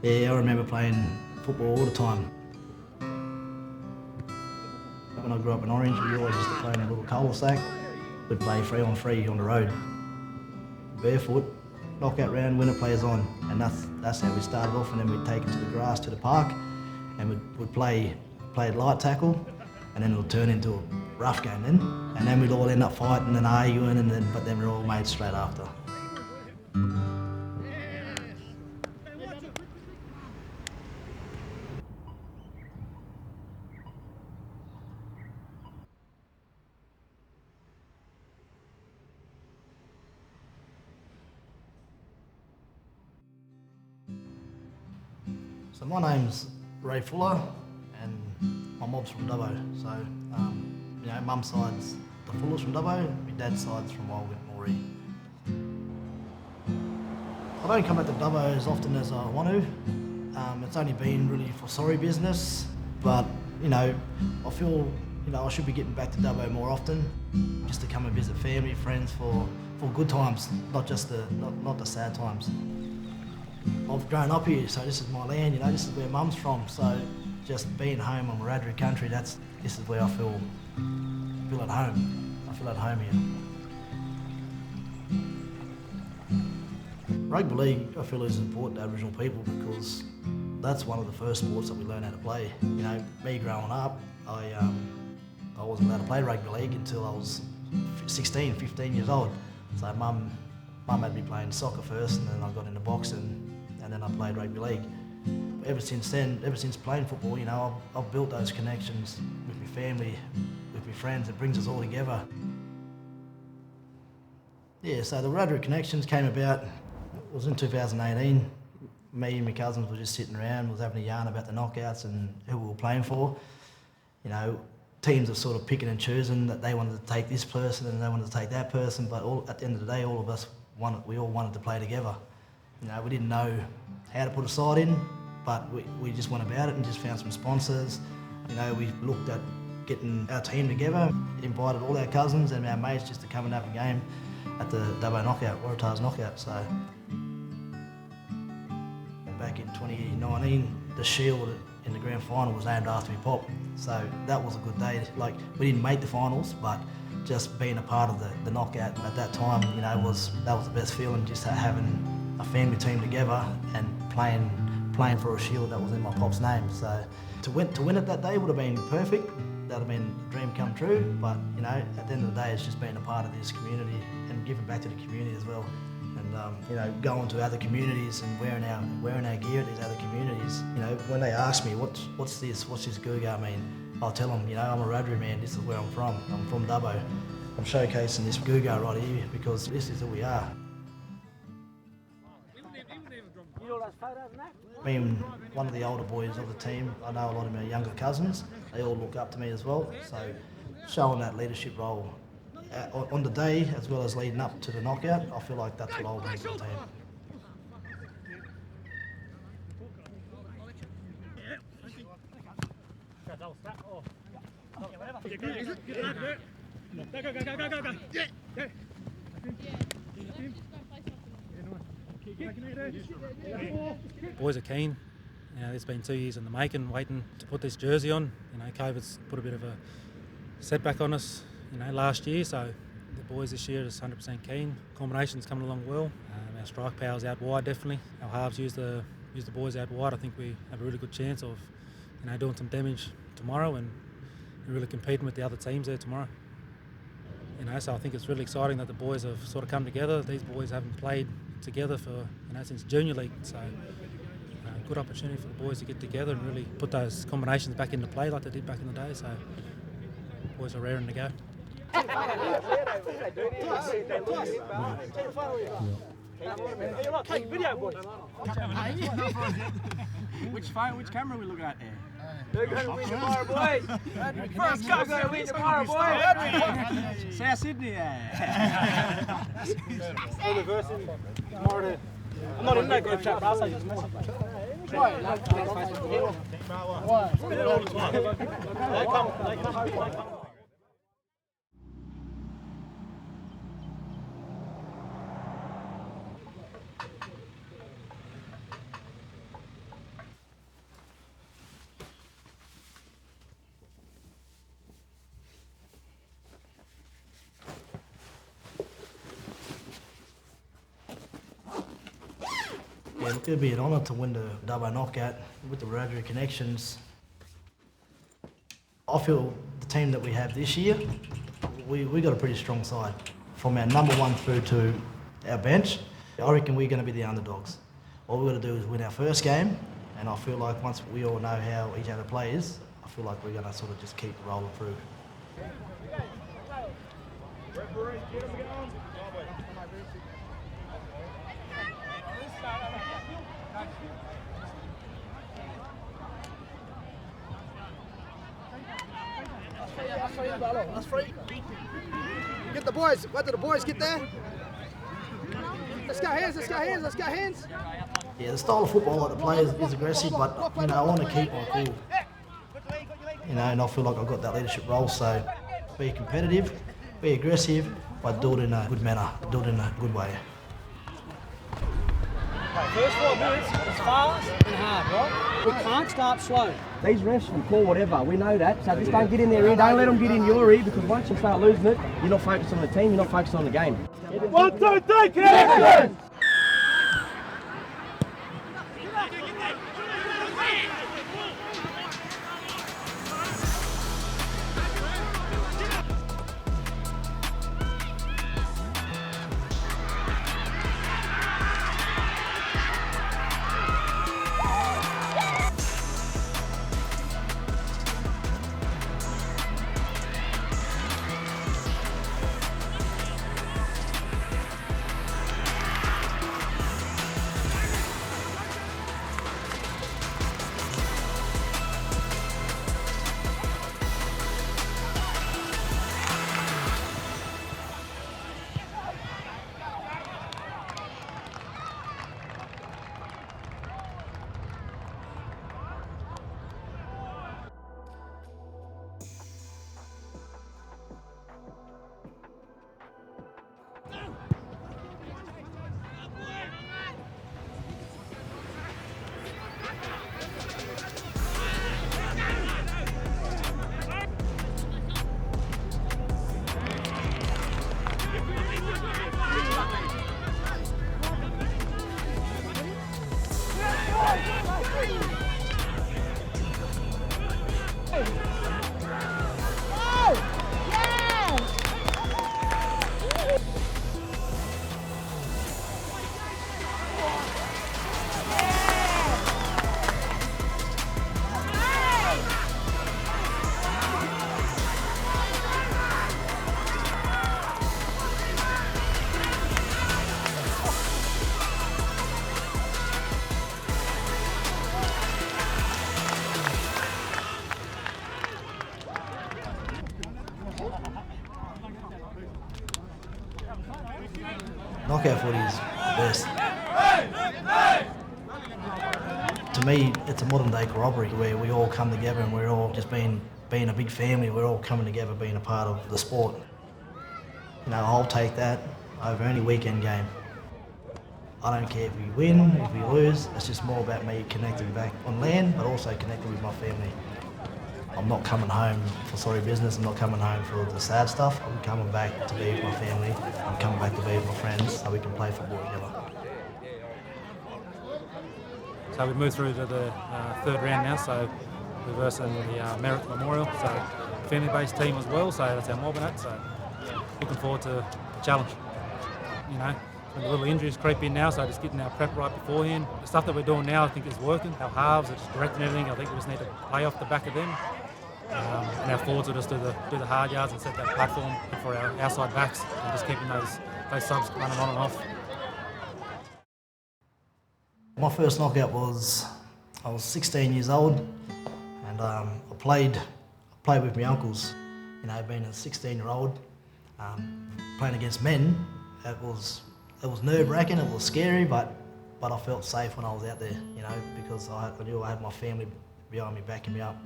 Yeah, I remember playing football all the time. When I grew up in Orange, we always used to play in a little cul-de-sac. We'd play 3-on-3 on the road. Barefoot, knockout round, winner players on. And that's how we started off, and then we'd take it to the grass, to the park, and we'd play light tackle, and then it'll turn into a rough game then. And then we'd all end up fighting and arguing, but then we're all mates straight after. So my name's Ray Fuller, and my mob's from Dubbo. So, mum's side's the Fullers from Dubbo, my dad's side's from Wiradjuri. I don't come back to Dubbo as often as I want to. It's only been really for sorry business, but I feel I should be getting back to Dubbo more often, just to come and visit family, friends for good times, not just not the sad times. I've grown up here, so this is my land, this is where mum's from, so just being home on Wiradjuri country, this is where I feel at home. I feel at home here. Rugby league, I feel, is important to Aboriginal people because that's one of the first sports that we learn how to play. Me growing up, I wasn't allowed to play rugby league until I was 16, 15 years old. So mum had me playing soccer first, and then I got into boxing, and then I played rugby league. Ever since then, ever since playing football, I've built those connections with my family, with my friends. It brings us all together. Yeah, so the Wiradjuri Kinnections came about, it was in 2018. Me and my cousins were just sitting around, was having a yarn about the knockouts and who we were playing for. Teams are sort of picking and choosing that they wanted to take this person and they wanted to take that person, but at the end of the day, all of us we all wanted to play together. We didn't know how to put a side in, but we just went about it and just found some sponsors. We looked at getting our team together, invited all our cousins and our mates just to come and have a game at the Dubbo Knockout, Waratahs Knockout. So back in 2019, the shield in the grand final was named after me pop. So that was a good day. We didn't make the finals, but just being a part of the knockout at that time, that was the best feeling, just having a family team together and playing for a shield that was in my pop's name. So to win it that day would have been perfect. That would have been a dream come true. But at the end of the day, it's just being a part of this community and giving back to the community as well. And going to other communities and wearing our gear at these other communities. When they ask me what's this Guga mean, I'll tell them, I'm a Wiradjuri man. This is where I'm from. I'm from Dubbo. I'm showcasing this Guga right here because this is who we are. Being one of the older boys of the team, I know a lot of my younger cousins. They all look up to me as well. So showing that leadership role on the day as well as leading up to the knockout, I feel like that's what I'll bring to the team. Boys are keen. It's been 2 years in the making, waiting to put this jersey on. COVID's put a bit of a setback on us, last year. So the boys this year is 100% keen. Combination's coming along well. Our strike power's out wide, definitely. Our halves use the boys out wide. I think we have a really good chance of, doing some damage tomorrow and really competing with the other teams there tomorrow. So I think it's really exciting that the boys have sort of come together. These boys haven't played together for since junior league, so good opportunity for the boys to get together and really put those combinations back into play like they did back in the day. So boys are raring to go. Which camera are we looking at there? They're going to win tomorrow, boys. First cup's going to win tomorrow, boys. South Sydney, All reversing tomorrow. I'm not in that group chat, bro. I just message. look, it'd be an honour to win the Dubbo Knockout with the Wiradjuri Kinnections. I feel the team that we have this year, we got a pretty strong side. From our number one through to our bench, I reckon we're going to be the underdogs. All we've got to do is win our first game, and I feel like once we all know how each other plays, I feel like we're going to sort of just keep rolling through. That's free. Get the boys. Where did the boys get there? Let's go hands, let's go hands, let's go hands. Yeah, the style of football that the players is aggressive, but you know, I want to keep my cool. You know, and I feel like I've got that leadership role, so be competitive, be aggressive, but do it in a good manner, do it in a good way. First 4 minutes is fast and hard, right? We can't start slow. These refs will call whatever, we know that, so just don't get in their ear, don't let them get in your ear, because once you start losing it, you're not focused on the team, you're not focused on the game. 1, 2, 3, connection! Knockout footy is the best. To me, it's a modern day corroboree where we all come together and we're all just being a big family, we're all coming together being a part of the sport. You know, I'll take that over any weekend game. I don't care if we win, if we lose, it's just more about me connecting back on land, but also connecting with my family. I'm not coming home for sorry business, I'm not coming home for the sad stuff. I'm coming back to be with my family, I'm coming back to be with my friends so we can play football together. So we've moved through to the third round now, so we're versing the Merit Memorial, so family-based team as well, so that's our mob at, so looking forward to the challenge. You know, the little injuries creep in now, so just getting our prep right beforehand. The stuff that we're doing now I think is working. Our halves are just directing everything, I think we just need to play off the back of them. And our forwards will just do the hard yards and set that platform for our outside backs and just keeping those subs running on and off. My first knockout was, I was 16 years old and I played with my uncles. You know, being a 16-year-old, playing against men, it was nerve-wracking, it was scary, but I felt safe when I was out there, you know, because I knew I had my family behind me, backing me up.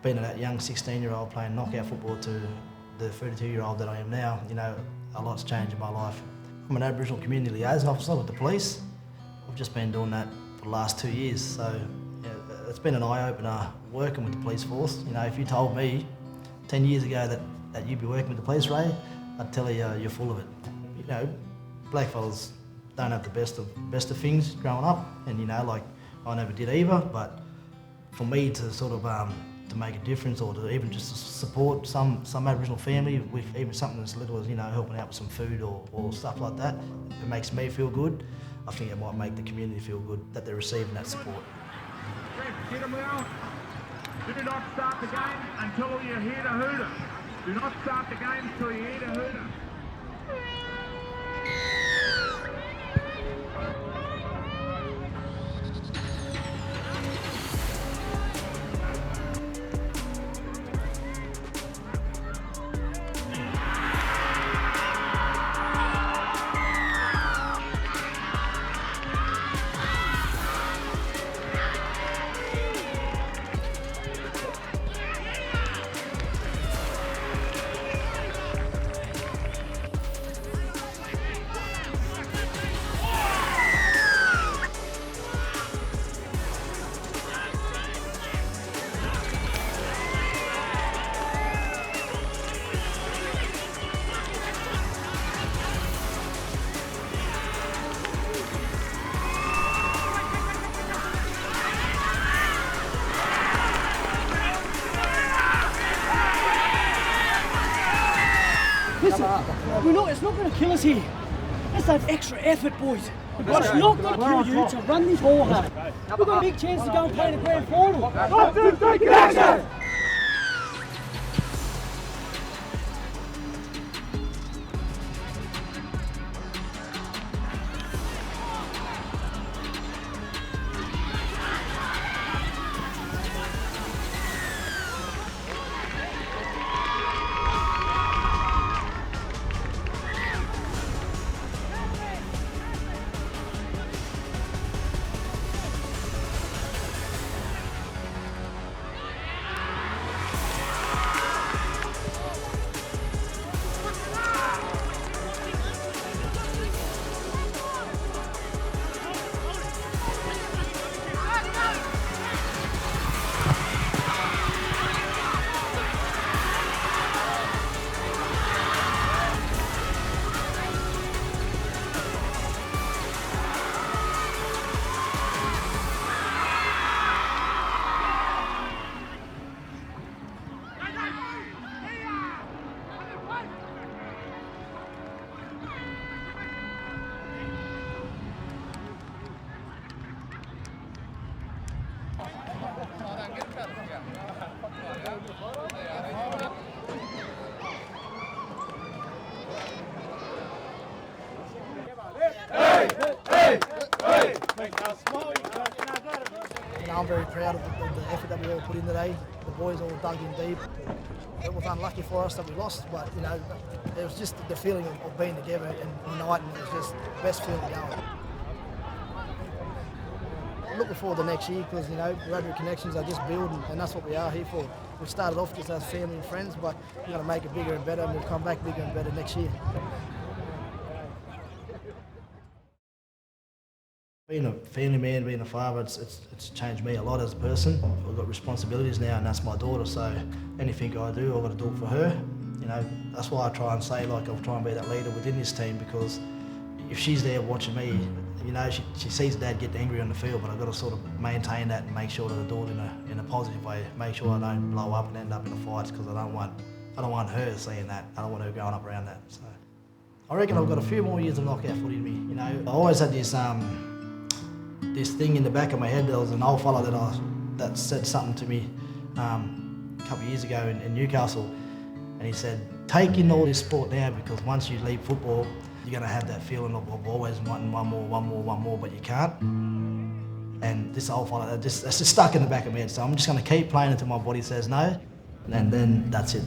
Being that young 16-year-old playing knockout football to the 32-year-old that I am now, you know, a lot's changed in my life. I'm an Aboriginal community liaison officer with the police. I've just been doing that for the last 2 years, so yeah, it's been an eye-opener working with the police force. You know, if you told me 10 years ago that you'd be working with the police, Ray, I'd tell you you're full of it. You know, blackfellas don't have the best of things growing up, and you know, like I never did either. But for me to sort of to make a difference, or to even just to support some Aboriginal family with even something as little as, you know, helping out with some food or stuff like that, it makes me feel good. I think it might make the community feel good that they're receiving that support. Hit them well. Do not start the game until you hear the hooter. Do not start the game until you hear the hooter. Listen, it's not going to kill us here. It's that extra effort, boys. But it's not going to kill you to run this ball hard. We've got a big chance to go and play the grand final. 1, 2, 3, connection! I'm very proud of the effort that we all put in today. The boys all dug in deep. It was unlucky for us that we lost, but you know, it was just the feeling of being together and uniting. It was just the best feeling going. Looking forward to next year because, you know, Wiradjuri Kinnections are just building, and that's what we are here for. We started off just as family and friends, but we're going to make it bigger and better, and we'll come back bigger and better next year. Being a family man, being a father, it's changed me a lot as a person. I've got responsibilities now, and that's my daughter, so anything I do, I've got to do it for her. You know, that's why I try and say, like, I'll try and be that leader within this team, because if she's there watching me, you know, she sees Dad get angry on the field, but I've got to sort of maintain that and make sure that I do it in a positive way. Make sure I don't blow up and end up in a fight, because I don't want her seeing that. I don't want her growing up around that. So I reckon I've got a few more years of knockout footy in me. You know, I always had this this thing in the back of my head. There was an old fella that said something to me a couple of years ago in Newcastle, and he said, take in all this sport now, because once you leave football, you're going to have that feeling of always wanting one more, but you can't. And this old fella, that's just stuck in the back of my head. So I'm just going to keep playing until my body says no, and then that's it.